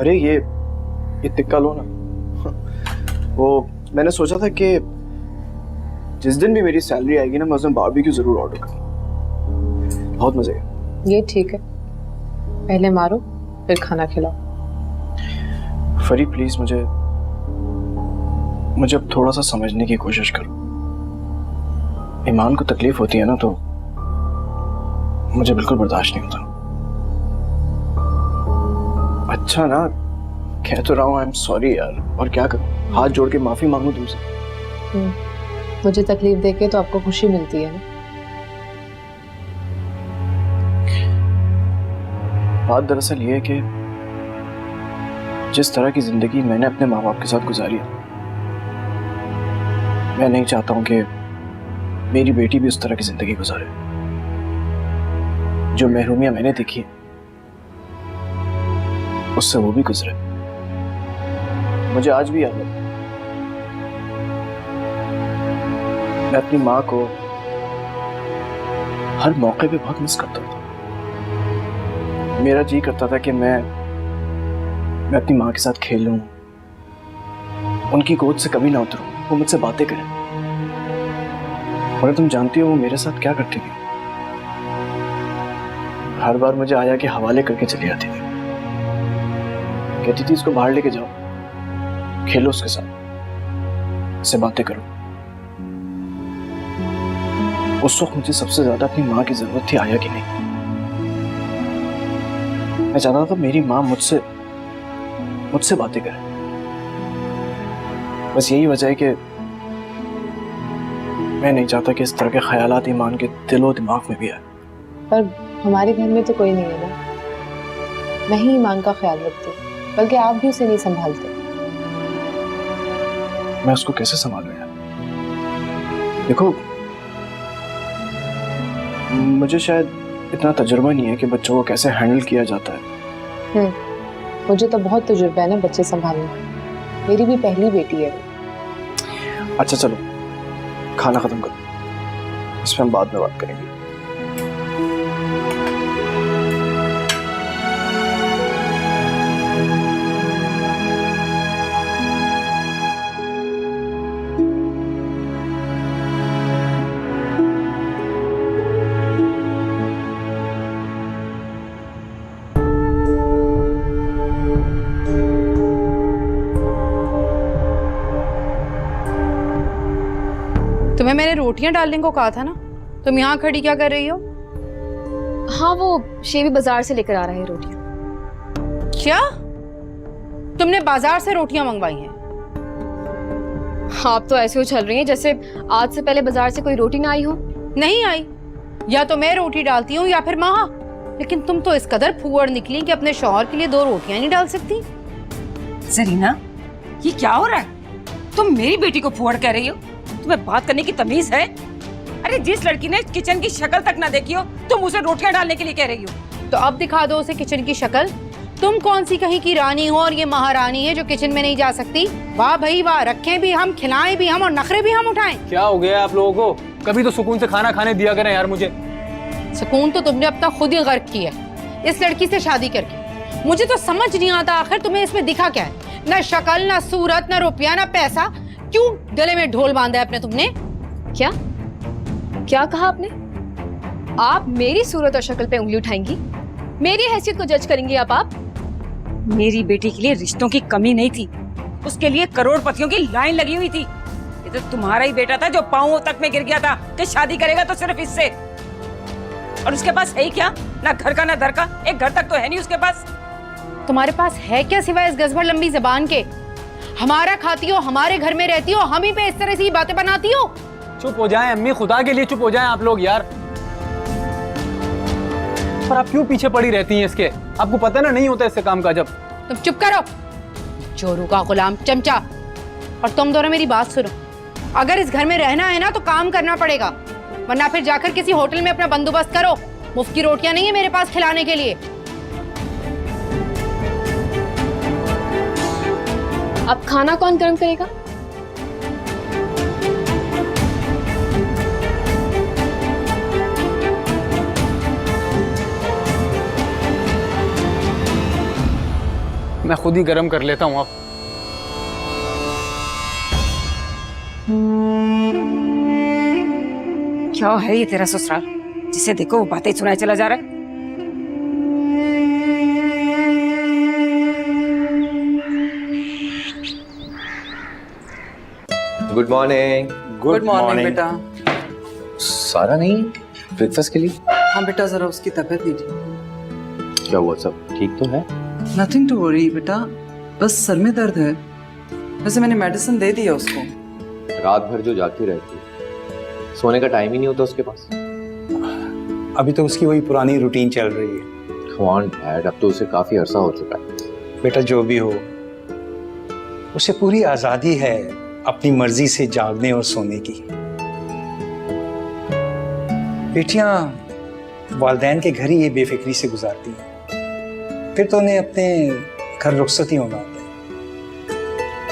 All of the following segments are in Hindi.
अरे ये टिक्का लो ना। वो मैंने सोचा था कि जिस दिन भी मेरी सैलरी आएगी ना, मैं उस दिन बारबेक्यू जरूर ऑर्डर करूँ। बहुत मजे आएगा। ये ठीक है, पहले मारो फिर खाना खिलाओ। फरी प्लीज मुझे अब थोड़ा सा समझने की कोशिश करो। ईमान को तकलीफ होती है ना, तो मुझे बिल्कुल बर्दाश्त नहीं होता। अच्छा ना, कह तो रहा हूँ आई एम सॉरी यार, और क्या करूँ, हाथ जोड़ के माफी मांगू तुमसे। मुझे तकलीफ देके तो आपको खुशी मिलती है ना। बात दरअसल ये है कि जिस तरह की जिंदगी मैंने अपने माँ बाप के साथ गुजारी है, मैं नहीं चाहता हूँ कि मेरी बेटी भी उस तरह की जिंदगी गुजारे। जो महरूमियां मैंने देखी उससे वो भी गुजरे। मुझे आज भी याद है, मैं अपनी माँ को हर मौके पे बहुत मिस करता था। मेरा जी करता था कि मैं अपनी माँ के साथ खेलूं, उनकी गोद से कभी ना उतरूं, वो मुझसे बातें करें। और तुम जानती हो वो मेरे साथ क्या करती थी? हर बार मुझे आया के हवाले करके चली आती थी। कहती थी इसको बाहर लेके जाओ, खेलो उसके साथ, उससे बातें करो। उस वक्त मुझे सबसे ज्यादा अपनी माँ की जरूरत थी, आया कि नहीं। मैं चाहता था मेरी माँ मुझसे बातें करे। बस यही वजह है कि मैं नहीं चाहता कि इस तरह के ख्यालात ईमान के दिलो दिमाग में भी आए। पर हमारे घर में तो कोई नहीं है ना, मैं ही ईमान का ख्याल रखती हूँ, बल्कि आप भी उसे नहीं संभालते। मैं उसको कैसे संभालूं यार? देखो, मुझे शायद इतना तजुर्बा नहीं है कि बच्चों को कैसे हैंडल किया जाता है। मुझे तो बहुत तजुर्बा है ना बच्चे संभालने का, मेरी भी पहली बेटी है। अच्छा चलो खाना खत्म करो, इस पर हम बाद में बात करेंगे। तुम्हें मैंने रोटियां डालने को कहा था ना, तुम यहाँ खड़ी क्या कर रही हो? हाँ, वो शेवी बाजार से लेकर आ रहा है रोटियां। क्या तुमने बाजार से रोटियां मंगवाई हैं? आप तो ऐसे उछल रही हैं जैसे आज से पहले बाजार से कोई रोटी ना आई हो। नहीं आई, या तो मैं रोटी डालती हूँ या फिर माँ। लेकिन तुम तो इस कदर फूहड़ निकली कि अपने शौहर के लिए 2 रोटियां नहीं डाल सकती। जरीना, ये क्या हो रहा है? तुम मेरी बेटी को फूहड़ कह रही हो? तुम्हें बात करने की तमीज है? अरे जिस लड़की ने किचन की शक्ल तक ना देखी हो, तुम उसे रोटियां डालने के लिए कह रही हो? तो अब दिखा दो उसे किचन की शक्ल। तुम कौन सी कहीं की रानी हो और ये महारानी है जो किचन में नहीं जा सकती? वाह भाई वाह, रखें भी हम, खिलाएं भी हम और नखरे भी हम उठाएं। क्या हो गया आप लोगों को? कभी तो सुकून से खाना खाने दिया करें यार मुझे। सुकून तो तुमने अपना खुद ही गर्क किया इस लड़की से शादी करके। मुझे तो समझ नहीं आता आखिर तुम्हें इसमें दिखा क्या है? ना शक्ल, ना सूरत, ना रुपया, ना पैसा। क्यों गले में ढोल बांधा है अपने तुमने? क्या क्या कहा आपने? आप मेरी सूरत और शक्ल पे उंगली उठाएंगी? मेरी हैसियत को जज करेंगी आप? मेरी बेटी के लिए रिश्तों की कमी नहीं थी, उसके लिए करोड़पतियों की लाइन लगी हुई थी। ये तो तुम्हारा ही बेटा था जो पांव तक में गिर गया था कि शादी करेगा तो सिर्फ इससे। और उसके पास है ही क्या? ना घर का ना दर का, एक घर तक तो है नहीं उसके पास। तुम्हारे पास है क्या सिवाय इस गजभर लंबी जबान के? हमारा खाती हो, हमारे घर में रहती हो, हम ही पे इस तरह से बातें बनाती हो। चुप हो जाएं अम्मी, खुदा के लिए चुप हो जाएं आप लोग यार। पर आप क्यों पीछे पड़ी रहती हैं इसके? आपको पता ना नहीं होता इससे काम का। जब तुम चुप करो, चोरू का गुलाम चमचा। और तुम दोनों मेरी बात सुनो, अगर इस घर में रहना है ना तो काम करना पड़ेगा, वरना फिर जाकर किसी होटल में अपना बंदोबस्त करो। मुफ्त की रोटियां नहीं है मेरे पास खिलाने के लिए। अब खाना कौन गर्म करेगा? मैं खुद ही गर्म कर लेता हूँ अब। क्या है ये तेरा ससुराल, जिसे देखो वो बातें सुनाए चला जा रहा है। Good morning. गुड मॉर्निंग बेटा। सारा नहीं ब्रेकफास्ट के लिए? हाँ बेटा, जरा उसकी तबीयत नहीं ठीक। क्या हुआ, सब ठीक तो है? नथिंग टू वरी बेटा, बस सर में दर्द है। वैसे मैंने मेडिसिन दे दी है उसको। रात भर जो जागती रहती है, सोने का टाइम ही नहीं होता उसके पास। अभी तो उसकी वही पुरानी रूटीन चल रही है। Come on, Dad, अब तो उसे काफी अरसा हो चुका है। बेटा जो भी हो, उसे पूरी आजादी है अपनी मर्जी से जागने और सोने की। बेटियां वालिदैन के घर ही ये बेफिक्री से गुजारती हैं, फिर तो उन्हें अपने घर रुखसत ही होना होता है।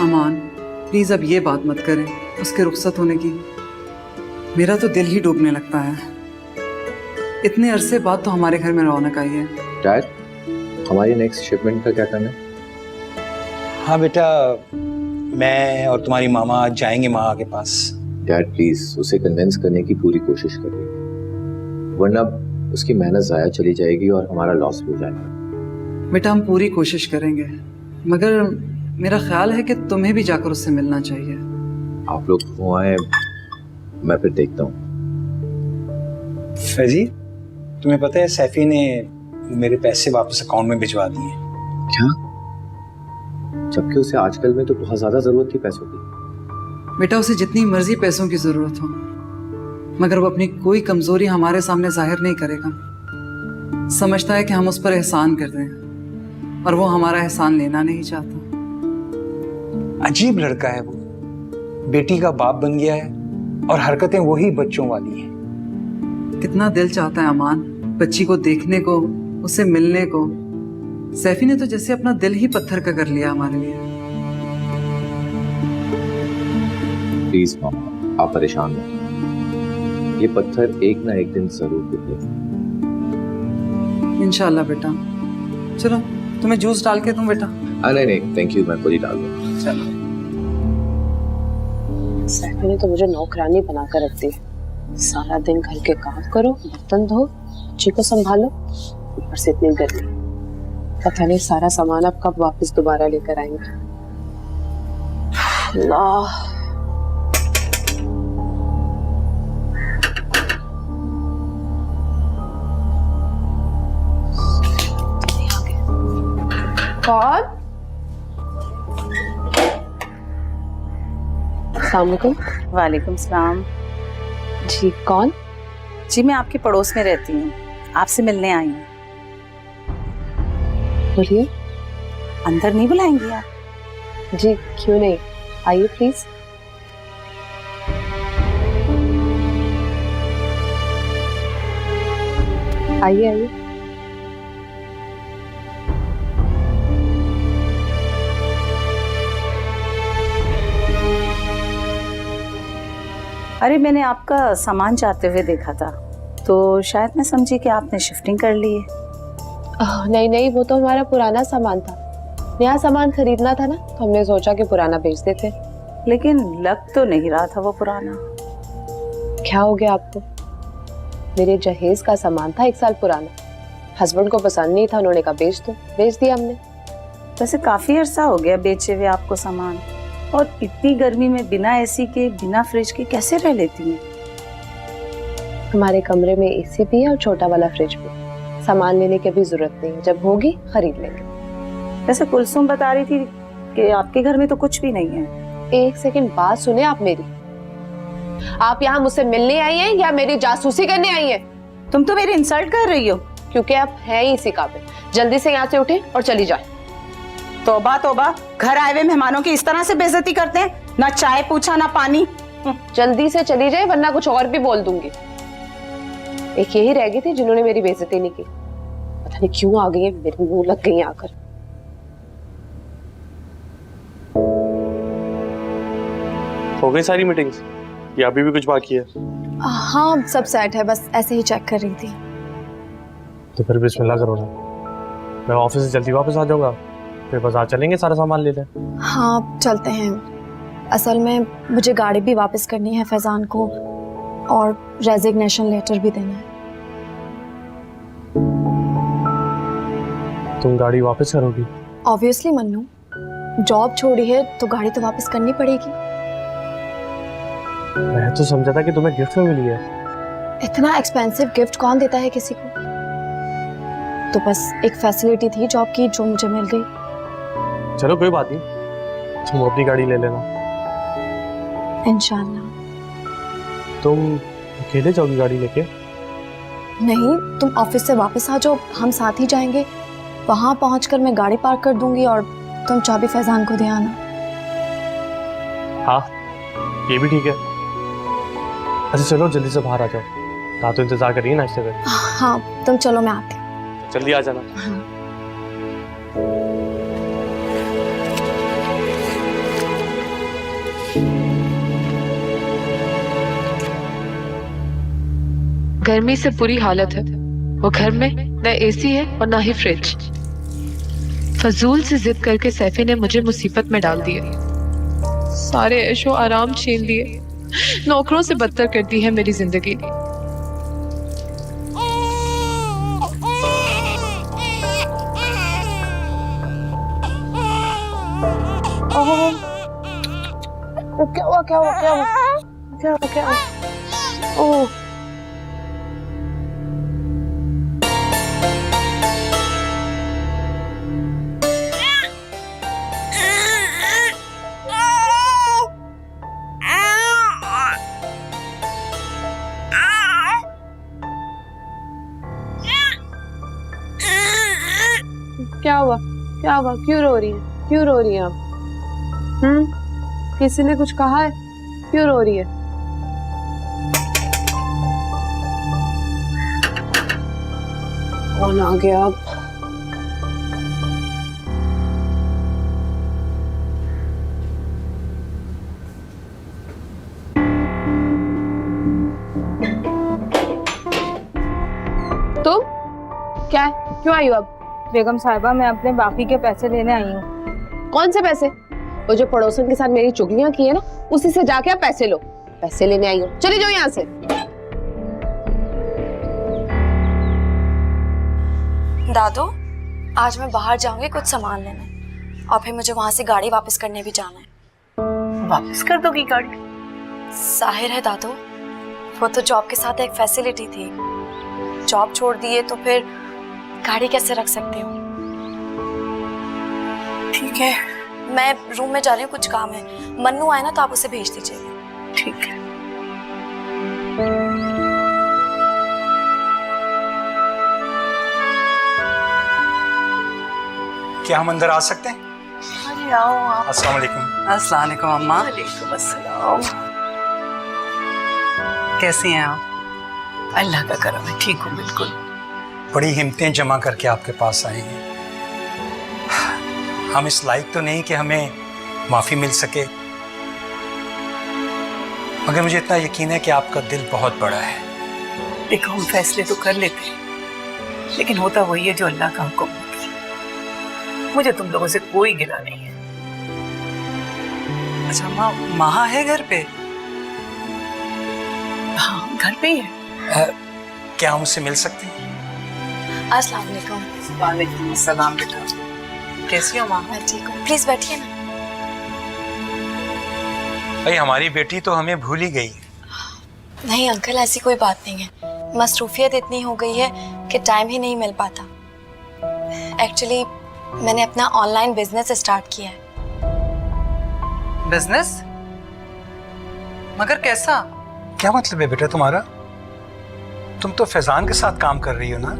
अमान प्लीज अब ये बात मत करें उसके रुखसत होने की। मेरा तो दिल ही डूबने लगता है। इतने अरसे बाद तो हमारे घर में रौनक आई है। डैड, हमारी नेक्स्ट शिपमेंट का क्या करना है? हाँ बेटा, मैं और तुम्हारी मामा आज जाएंगे माँ के पास। डैड प्लीज उसे कन्विंस करने की पूरी कोशिश करिए, वरना उसकी मेहनत जाया चली जाएगी और हमारा लॉस हो जाएगा। बेटा हम पूरी कोशिश करेंगे, मगर मेरा ख्याल है कि तुम्हें भी जाकर उससे मिलना चाहिए। आप लोग वो आए, मैं फिर देखता हूँ। फैजी, तुम्हें पता है सैफी ने मेरे पैसे वापस अकाउंट में भिजवा दिए। क्या? जबकि उसे आजकल में तो बहुत ज्यादा जरूरत थी पैसों की। बेटा उसे जितनी मर्जी पैसों की जरूरत हो, मगर वो अपनी कोई कमजोरी हमारे सामने जाहिर नहीं करेगा। समझता है कि हम उस पर एहसान कर दें, और वो हमारा एहसान लेना नहीं चाहता। अजीब लड़का है वो, बेटी का बाप बन गया है और हरकतें वही बच्चों वाली हैं। कितना दिल चाहता है अमान बच्ची को देखने को, उससे मिलने को। सैफी ने तो जैसे अपना दिल ही पत्थर का कर लिया हमारे लिए। प्लीज मामा, आप परेशान मत। ये पत्थर एक ना एक दिन जरूर पिघलेगा। इंशाल्लाह बेटा। चलो तुम्हें जूस डाल के दूं बेटा? नहीं नहीं थैंक यू, मैं खुद ही डाल दूंगा। चलो। सैफी ने तो मुझे नौकरानी बनाकर रख दी। सारा दिन घर के काम करो, बर्तन धो, बच्ची को संभालो, ऊपर से इतनी गर्मी। पता नहीं सारा सामान अब कब वापस दोबारा लेकर आएंगे। अल्लाह। कौन? अस्सलाम वालेकुम। वालेकुम सलाम। जी कौन? जी मैं आपके पड़ोस में रहती हूँ, आपसे मिलने आई हूँ। बोलिए। अंदर नहीं बुलाएंगी आप? जी क्यों नहीं, आइए प्लीज। आइए आइए। अरे मैंने आपका सामान जाते हुए देखा था, तो शायद मैं समझी कि आपने शिफ्टिंग कर ली है। नहीं नहीं, वो तो हमारा पुराना सामान था। नया सामान खरीदना था ना, तो हमने सोचा कि पुराना बेच देते। लेकिन लग तो नहीं रहा था वो पुराना। क्या हो गया आपको? मेरे जहेज का सामान था 1 साल पुराना। हस्बैंड को पसंद नहीं था, उन्होंने कहा बेच दो, बेच दिया हमने। वैसे काफी अरसा हो गया बेचे हुए आपको सामान, और इतनी गर्मी में बिना एसी के, बिना फ्रिज के कैसे रह लेती हैं? हमारे कमरे में एसी भी है और छोटा वाला फ्रिज भी। सामान लेने की भी जरूरत नहीं है, जब होगी खरीद लेंगे। वैसे कुलसुम बता रही थी कि आपके घर में तो कुछ भी नहीं है। 1 सेकंड बात सुने आप मेरी। आप यहाँ मुझसे मिलने आई हैं या मेरी जासूसी करने आई हैं? तुम तो मेरी इंसल्ट कर रही हो। क्योंकि आप हैं ही इसी काबिल। जल्दी से यहाँ से उठे और चली जाए। तौबा तौबा, घर आए हुए मेहमानों की इस तरह से बेइज्जती करते हैं? ना चाय पूछा ना पानी। जल्दी से चली जाए वरना कुछ और भी बोल दूंगी। एक यही रह गई थी जिन्होंने मेरी बेइज्जती नहीं की। पता नहीं क्यों आ गई है, मेरे मुंह लग गई आकर। हो गई सारी मीटिंग्स या अभी भी कुछ बाकी है? हाँ सब सेट है, बस ऐसे ही चेक कर रही थी। तो फिर बिस्मिल्लाह करो ना, मैं ऑफिस से जल्दी वापस आ जाऊंगा। फिर बाजार चलेंगे, सारा सामान ले लें। हाँ चलते हैं। असल में मुझे गाड़ी भी वापस करनी है फैजान को और रेजिग्नेशन लेटर भी देना है। तुम गाड़ी वापस करोगी? ऑब्वियसली मन्नू, जॉब छोड़ी है तो गाड़ी तो वापस करनी पड़ेगी। मैं तो समझा था कि तुम्हें गिफ्ट में मिली है। इतना एक्सपेंसिव गिफ्ट कौन देता है किसी को? तो बस एक फैसिलिटी थी जॉब की जो मुझे मिल गई। चलो कोई बात नहीं, तुम अपनी गाड़ी ले लेना। इंशाल्लाह। तुम अकेले जाओगी गाड़ी लेके? नहीं, तुम ऑफिस से वापस आ जाओ, हम साथ ही जाएंगे। वहां पहुंचकर मैं गाड़ी पार्क कर दूंगी और तुम चाबी फैजान को दे आना। हाँ ये भी ठीक है। अच्छा चलो जल्दी से बाहर आ जाओ, रात तो इंतजार कर रही है नाश्ते का। हाँ तुम चलो, मैं आती हूँ। जल्दी आ जाना। गर्मी से बुरी हालत है। वो घर में न एसी है और ना ही फ्रिज। फजूल से जिद करके सैफी ने मुझे मुसीबत में डाल दिया। सारे ऐशो आराम छीन लिए, नौकरों से बदतर कर दी है मेरी जिंदगी। क्या हुआ क्या हुआ क्या हुआ क्या हुआ क्या हुआ? ओह क्या हुआ क्या हुआ? क्यों रो रही है? क्यों रो रही है आप? किसी ने कुछ कहा है? क्यों रो रही है? कौन आ गया अब? तुम क्या है? क्यों आई हो अब? बेगम साहिबा, मैं अपने बाकी के पैसे लेने आई हूँ। कौन से पैसे? वो जो पड़ोसन के साथ मेरी चुगलियां की है ना, उसी से जाके आप पैसे लो। पैसे लेने आई हो, चली जाओ यहाँ से। दादू, आज मैं बाहर जाऊंगी कुछ सामान लेने और फिर मुझे वहां से गाड़ी वापस करने भी जाना है। वापस कर दोगी गाड़ी? जाहिर है दादू, वो तो जॉब के साथ एक फैसिलिटी थी। जॉब छोड़ दी है तो फिर गाड़ी कैसे रख सकती हूँ? ठीक है, मैं रूम में जा रही हूँ, कुछ काम है। मन्नू आए ना तो आप उसे भेज दीजिएगा। ठीक है। क्या हम अंदर आ सकते हैं? अरे आओ आओ। अस्सलाम वालेकुम। अस्सलाम वालेकुम अम्मा। वालेकुम अस्सलाम। कैसी हैं आप? अल्लाह का करम है, ठीक हूँ बिल्कुल। बड़ी हिम्मतें जमा करके आपके पास आए हैं। हम इस लायक तो नहीं कि हमें माफ़ी मिल सके, मगर मुझे इतना यकीन है कि आपका दिल बहुत बड़ा है। देखो, हम फैसले तो कर लेते हैं, लेकिन होता वही है जो अल्लाह का हुक्म होता है। मुझे तुम लोगों से कोई गिला नहीं है। अच्छा अम्मा, महा है घर पे? हाँ, घर पे ही है। क्या हम उससे मिल सकते हैं? अस्सलाम वालेकुम। वालेकुम अस्सलाम बेटा। कैसी हो माँ? मैं ठीक हूँ, प्लीज बैठिए ना। भाई, हमारी बेटी तो हमें भूल ही गई। नहीं अंकल, ऐसी कोई बात नहीं है। मसरूफियत इतनी हो गई है कि टाइम ही नहीं मिल पाता। एक्चुअली मैंने अपना ऑनलाइन बिजनेस स्टार्ट किया है। बिजनेस? मगर कैसा? क्या मतलब है बेटा तुम्हारा? तुम तो फैजान के साथ काम कर रही हो ना?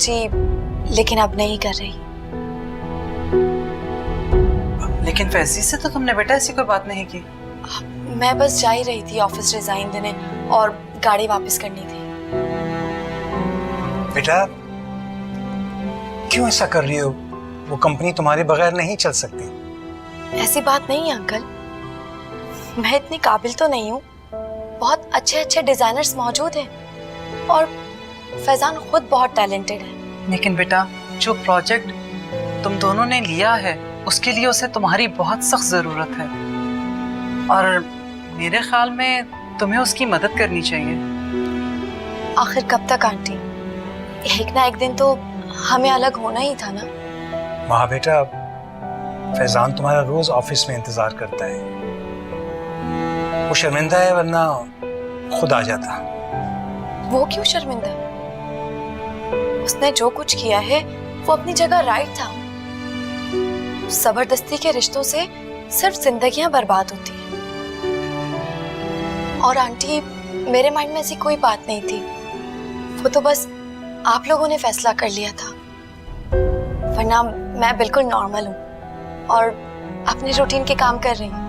जी, लेकिन अब नहीं कर रही। लेकिन फैजी से तो तुमने बेटा ऐसी कोई बात नहीं की। मैं बस जा ही रही थी ऑफिस रिजाइन देने और गाड़ी वापस करनी थी। बेटा, क्यों ऐसा कर रही हो? वो कंपनी तुम्हारे बगैर नहीं चल सकती। ऐसी बात नहीं है अंकल, मैं इतनी काबिल तो नहीं हूँ। बहुत अच्छे अच्छे डिजाइनर्स मौजूद हैं और फैजान खुद बहुत टैलेंटेड है। लेकिन बेटा, जो प्रोजेक्ट तुम दोनों ने लिया है उसके लिए उसे तुम्हारी बहुत सख्त जरूरत है, और मेरे ख्याल में तुम्हें उसकी मदद करनी चाहिए। आखिर कब तक आंटी? एक ना एक दिन तो हमें अलग होना ही था ना। वहाँ बेटा, फैजान तुम्हारा रोज ऑफिस में इंतजार करता है। वो शर्मिंदा है, वरना खुद आ जाता। वो क्यों शर्मिंदा? उसने जो कुछ किया है वो अपनी जगह राइट था। जबरदस्ती के रिश्तों से सिर्फ जिंदगियां बर्बाद होती हैं। और आंटी, मेरे माइंड में ऐसी कोई बात नहीं थी, वो तो बस आप लोगों ने फैसला कर लिया था। वरना मैं बिल्कुल नॉर्मल हूँ और अपने रूटीन के काम कर रही हूँ।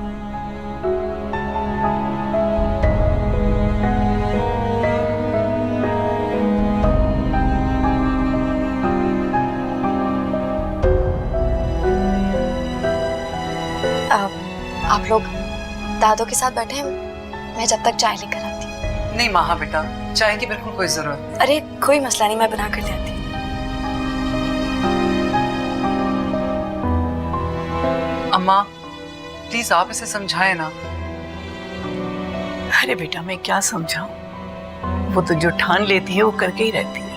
आप लोग दादों के साथ बैठे हैं, मैं जब तक चाय लेकर आती हूँ। नहीं महा बेटा, चाय की बिल्कुल कोई जरूरत नहीं। अरे कोई मसला नहीं, मैं बना कर ले आती हूँ। अम्मा प्लीज आप इसे समझाएं ना। अरे बेटा, मैं क्या समझाऊं, वो तो जो ठान लेती है वो करके ही रहती है।